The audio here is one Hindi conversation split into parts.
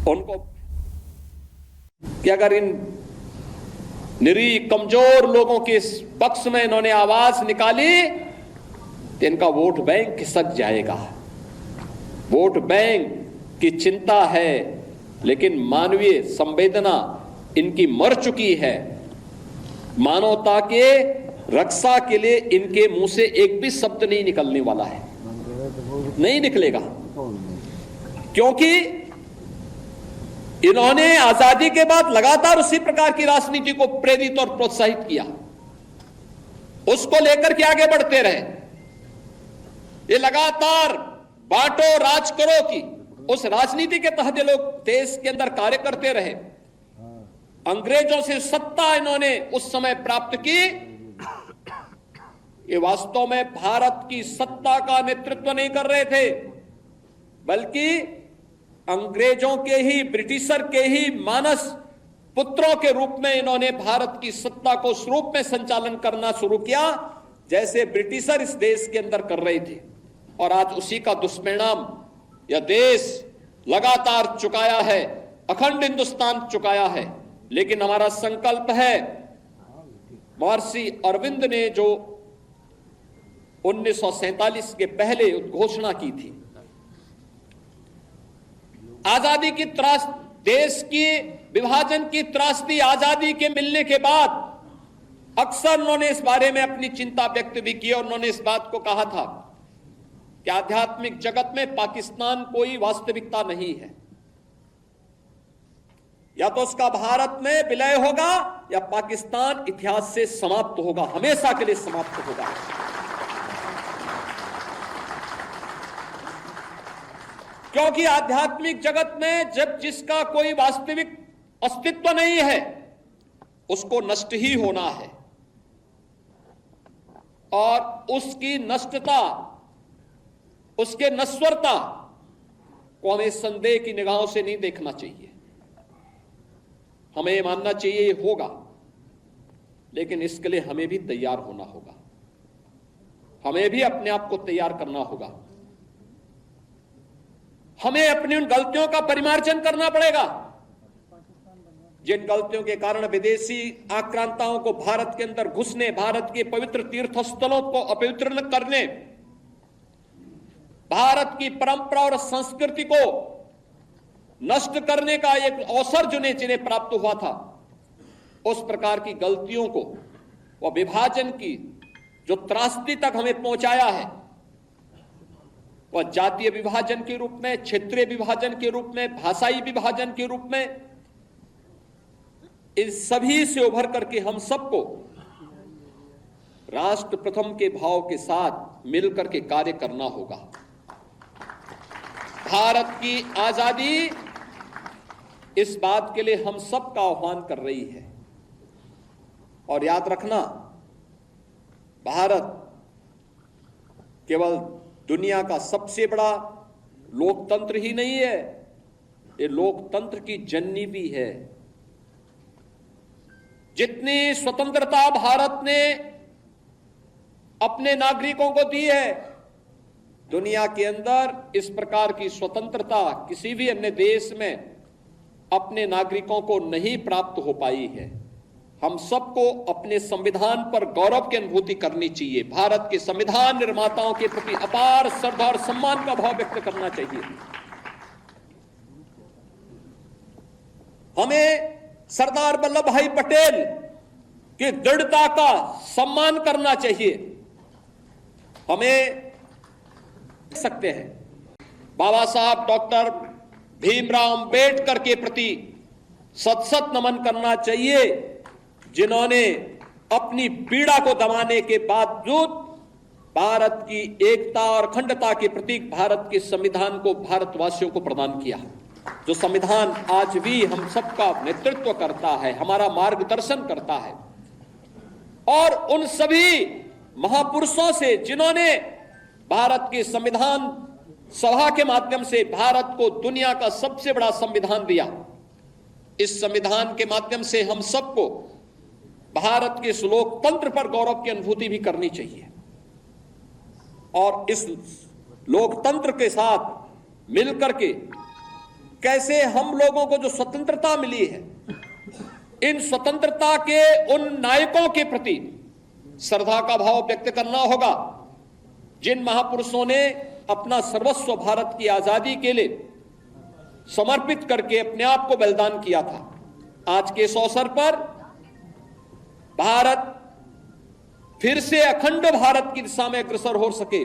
उनको कि अगर इन निरीह कमजोर लोगों के पक्ष में इन्होंने आवाज निकाली तो इनका वोट बैंक खिसक जाएगा। वोट बैंक की चिंता है, लेकिन मानवीय संवेदना इनकी मर चुकी है। मानवता के रक्षा के लिए इनके मुंह से एक भी शब्द नहीं निकलने वाला है, नहीं निकलेगा, क्योंकि इन्होंने आजादी के बाद लगातार उसी प्रकार की राजनीति को प्रेरित और प्रोत्साहित किया, उसको लेकर के आगे बढ़ते रहे। ये लगातार बांटो राज करो की उस राजनीति के तहत ये लोग देश के अंदर कार्य करते रहे। अंग्रेजों से सत्ता इन्होंने उस समय प्राप्त की। ये वास्तव में भारत की सत्ता का नेतृत्व नहीं कर रहे थे, बल्कि अंग्रेजों के ही, ब्रिटिशर के ही मानस पुत्रों के रूप में इन्होंने भारत की सत्ता को उस रूप में संचालन करना शुरू किया जैसे ब्रिटिशर इस देश के अंदर कर रहे थे। और आज उसी का दुष्परिणाम यह देश लगातार चुकाया है, अखंड हिंदुस्तान चुकाया है। लेकिन हमारा संकल्प है, महर्षि अरविंद ने जो 1947 के पहले घोषणा की थी, आजादी की त्रास, देश की विभाजन की त्रासदी आजादी के मिलने के बाद अक्सर उन्होंने इस बारे में अपनी चिंता व्यक्त भी की। और उन्होंने इस बात को कहा था कि आध्यात्मिक जगत में पाकिस्तान कोई वास्तविकता नहीं है, या तो उसका भारत में विलय होगा या पाकिस्तान इतिहास से समाप्त होगा, हमेशा के लिए समाप्त होगा। क्योंकि आध्यात्मिक जगत में जब जिसका कोई वास्तविक अस्तित्व नहीं है उसको नष्ट ही होना है, और उसकी नष्टता, उसके नश्वरता को हमें संदेह की निगाहों से नहीं देखना चाहिए। हमें मानना चाहिए ये होगा, लेकिन इसके लिए हमें भी तैयार होना होगा, हमें भी अपने आप को तैयार करना होगा। हमें अपनी उन गलतियों का परिमार्जन करना पड़ेगा जिन गलतियों के कारण विदेशी आक्रांताओं को भारत के अंदर घुसने, भारत के पवित्र तीर्थ स्थलों को अपवित्र करने, भारत की परंपरा और संस्कृति को नष्ट करने का एक अवसर जिन्हें प्राप्त हुआ था, उस प्रकार की गलतियों को, वह विभाजन की जो त्रासदी तक हमें पहुंचाया है, वह जातीय विभाजन के रूप में, क्षेत्रीय विभाजन के रूप में, भाषाई विभाजन के रूप में, इन सभी से उभर करके हम सबको राष्ट्र प्रथम के भाव के साथ मिलकर के कार्य करना होगा। भारत की आजादी इस बात के लिए हम सबका आह्वान कर रही है। और याद रखना, भारत केवल दुनिया का सबसे बड़ा लोकतंत्र ही नहीं है, ये लोकतंत्र की जननी भी है। जितनी स्वतंत्रता भारत ने अपने नागरिकों को दी है, दुनिया के अंदर इस प्रकार की स्वतंत्रता किसी भी अन्य देश में अपने नागरिकों को नहीं प्राप्त हो पाई है। हम सबको अपने संविधान पर गौरव की अनुभूति करनी चाहिए। भारत के संविधान निर्माताओं के प्रति अपार श्रद्धा और सम्मान का भाव व्यक्त करना चाहिए। हमें सरदार वल्लभ भाई पटेल की दृढ़ता का सम्मान करना चाहिए। हमें सकते हैं बाबा साहब डॉक्टर भीमराव अंबेडकर के प्रति सत नमन करना चाहिए, जिन्होंने अपनी पीड़ा को दबाने के बावजूद भारत की एकता और अखंडता के प्रतीक भारत के संविधान को भारतवासियों को प्रदान किया, जो संविधान आज भी हम सबका नेतृत्व करता है, हमारा मार्गदर्शन करता है। और उन सभी महापुरुषों से जिन्होंने भारत के संविधान सभा के माध्यम से भारत को दुनिया का सबसे बड़ा संविधान दिया, इस संविधान के माध्यम से हम सबको भारत के इस लोकतंत्र पर गौरव की अनुभूति भी करनी चाहिए। और इस लोकतंत्र के साथ मिलकर के कैसे हम लोगों को जो स्वतंत्रता मिली है, इन स्वतंत्रता के उन नायकों के प्रति श्रद्धा का भाव व्यक्त करना होगा जिन महापुरुषों ने अपना सर्वस्व भारत की आजादी के लिए समर्पित करके अपने आप को बलिदान किया था। आज के इस अवसर पर भारत फिर से अखंड भारत की दिशा में अग्रसर हो सके,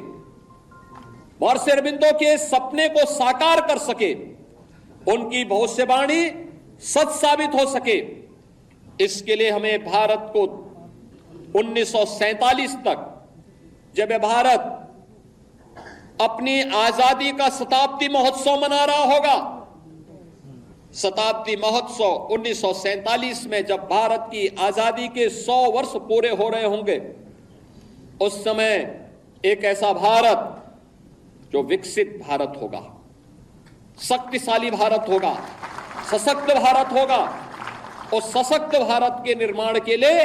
महर्षि अरबिंदो के सपने को साकार कर सके, उनकी भविष्यवाणी सच साबित हो सके, इसके लिए हमें भारत को 1947 तक, जब भारत अपनी आजादी का शताब्दी महोत्सव मना रहा होगा, शताब्दी महोत्सव 1947 में जब भारत की आजादी के 100 वर्ष पूरे हो रहे होंगे, उस समय एक ऐसा भारत जो विकसित भारत होगा, शक्तिशाली भारत होगा, सशक्त भारत होगा। और सशक्त भारत के निर्माण के लिए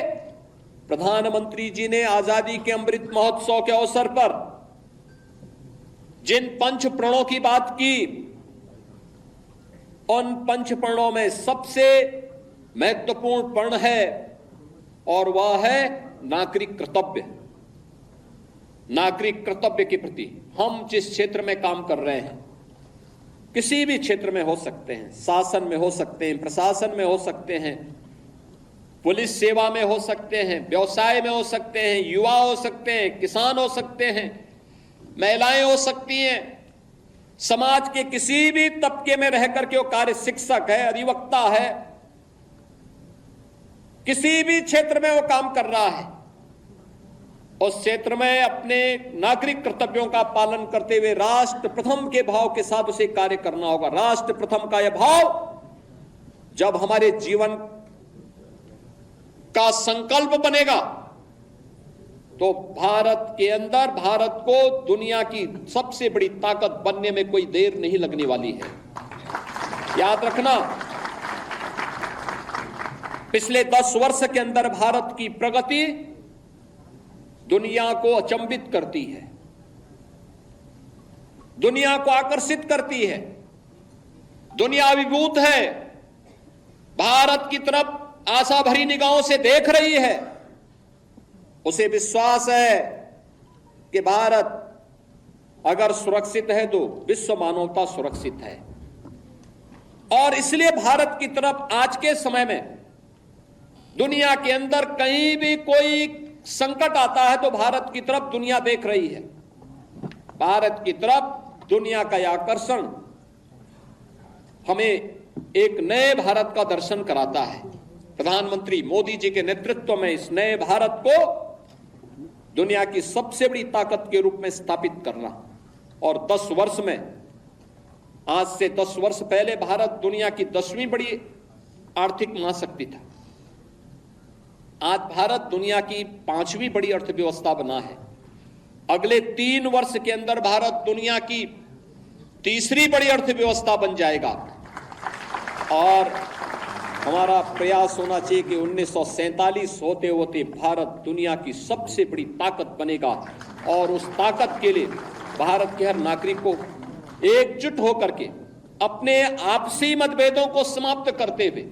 प्रधानमंत्री जी ने आजादी के अमृत महोत्सव के अवसर पर जिन पंच प्रणों की बात की, उन पंच प्रणों में सबसे महत्वपूर्ण प्रण है और वह है नागरिक कर्तव्य। नागरिक कर्तव्य के प्रति हम जिस क्षेत्र में काम कर रहे हैं, किसी भी क्षेत्र में हो सकते हैं, शासन में हो सकते हैं, प्रशासन में हो सकते हैं, पुलिस सेवा में हो सकते हैं, व्यवसाय में हो सकते हैं, युवा हो सकते हैं, किसान हो सकते हैं, महिलाएं हो सकती हैं, समाज के किसी भी तबके में रहकर के वो कार्य, शिक्षक है, अधिवक्ता है, किसी भी क्षेत्र में वो काम कर रहा है, उस क्षेत्र में अपने नागरिक कर्तव्यों का पालन करते हुए राष्ट्र प्रथम के भाव के साथ उसे कार्य करना होगा। राष्ट्र प्रथम का यह भाव जब हमारे जीवन का संकल्प बनेगा तो भारत के अंदर भारत को दुनिया की सबसे बड़ी ताकत बनने में कोई देर नहीं लगने वाली है। याद रखना, पिछले 10 वर्ष के अंदर भारत की प्रगति दुनिया को अचंभित करती है, दुनिया को आकर्षित करती है, दुनिया अभिभूत है, भारत की तरफ आशा भरी निगाहों से देख रही है। उसे विश्वास है कि भारत अगर सुरक्षित है तो विश्व मानवता सुरक्षित है। और इसलिए भारत की तरफ आज के समय में दुनिया के अंदर कहीं भी कोई संकट आता है तो भारत की तरफ दुनिया देख रही है। भारत की तरफ दुनिया का यह आकर्षण हमें एक नए भारत का दर्शन कराता है। प्रधानमंत्री मोदी जी के नेतृत्व में इस नए भारत को दुनिया की सबसे बड़ी ताकत के रूप में स्थापित करना, और 10 वर्ष में, आज से 10 वर्ष पहले भारत दुनिया की 10वीं बड़ी आर्थिक महाशक्ति था। आज भारत दुनिया की 5वीं बड़ी अर्थव्यवस्था बना है। अगले 3 वर्ष के अंदर भारत दुनिया की 3री बड़ी अर्थव्यवस्था बन जाएगा। और हमारा प्रयास होना चाहिए कि 1947 होते होते भारत दुनिया की सबसे बड़ी ताकत बनेगा, और उस ताकत के लिए भारत के हर नागरिक को एकजुट होकर के अपने आपसी मतभेदों को समाप्त करते हुए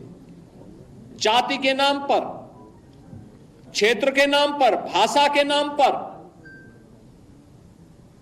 जाति के नाम पर, क्षेत्र के नाम पर, भाषा के नाम पर